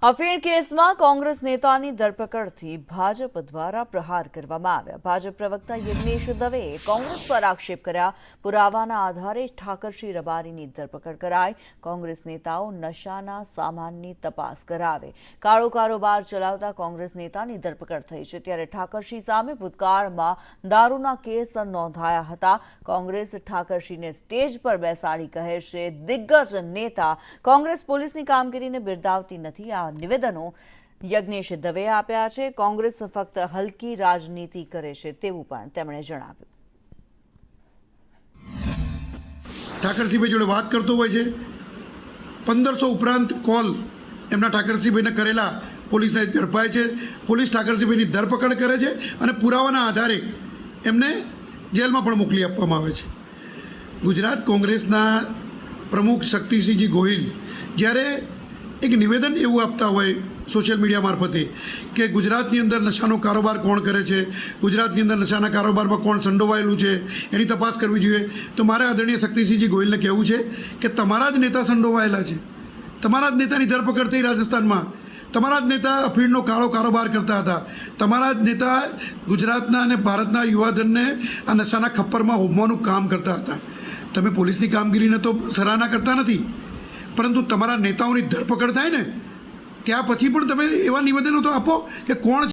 અફીણ કેસમાં કોંગ્રેસ નેતાની ધરપકડથી ભાજપ દ્વારા પ્રહાર કરવામાં આવ્યા। ભાજપ પ્રવક્તા યજ્ઞેશ દવેએ કોંગ્રેસ પર આક્ષેપ કર્યા। પુરાવાના આધારે ઠાકરસિંહ રબારીની ધરપકડ કરાઈ। કોંગ્રેસ નેતાઓ નશાના સામાનની તપાસ કરાવે, કાળો કારોબાર ચલાવતા કોંગ્રેસ નેતાની ધરપકડ થઈ છે। ત્યારે ઠાકરસિંહ સામે ભૂતકાળમાં દારૂના કેસ નોંધાયા હતા। કોંગ્રેસ ઠાકરસિંહને સ્ટેજ પર બેસાડી કહે છે દિગ્ગજ નેતા કોંગ્રેસ પોલીસની કામગીરીને બિરદાવતી નથી। આ નિવેદનો યજ્ઞેશ દવેએ આપ્યા છે। કોંગ્રેસ ફક્ત હલકી રાજનીતિ કરે છે તેવું પણ તેમણે જણાવ્યું। ઠાકરસિંહભાઈ જોડે વાત કરતો હોય છે। 1500 ઉપરાંત કોલ એમના ઠાકરસિંહભાઈને કરેલા પોલીસને ઝડપાય છે। પોલીસ ઠાકરસિંહભાઈની ધરપકડ કરે છે અને પુરાવાના આધારે એમને જેલમાં પણ મોકલી આપવામાં આવે છે। ગુજરાત કોંગ્રેસના પ્રમુખ શક્તિસિંહજી ગોહિલ જ્યારે એક નિવેદન એવું આપતા હોય સોશિયલ મીડિયા મારફતે કે ગુજરાતની અંદર નશાનો કારોબાર કોણ કરે છે, ગુજરાતની અંદર નશાના કારોબારમાં કોણ સંડોવાયેલું છે એની તપાસ કરવી જોઈએ, તો મારે આદરણીય શક્તિસિંહજી ગોહિલને કહેવું છે કે તમારા જ નેતા સંડોવાયેલા છે। તમારા જ નેતાની ધરપકડ થઈ રાજસ્થાનમાં। તમારા જ નેતા અફીણનો કાળો કારોબાર કરતા હતા। તમારા જ નેતા ગુજરાતના અને ભારતના યુવાધનને આ નશાના ખપ્પરમાં હોમવાનું કામ કરતા હતા। તમે પોલીસની કામગીરીને તો સરાહના કરતા નથી, પરંતુ તમારા નેતાઓની ધરપકડ થાય ને ત્યાં પછી પણ તમે એવા નિવેદનો તો આપો કે કોણ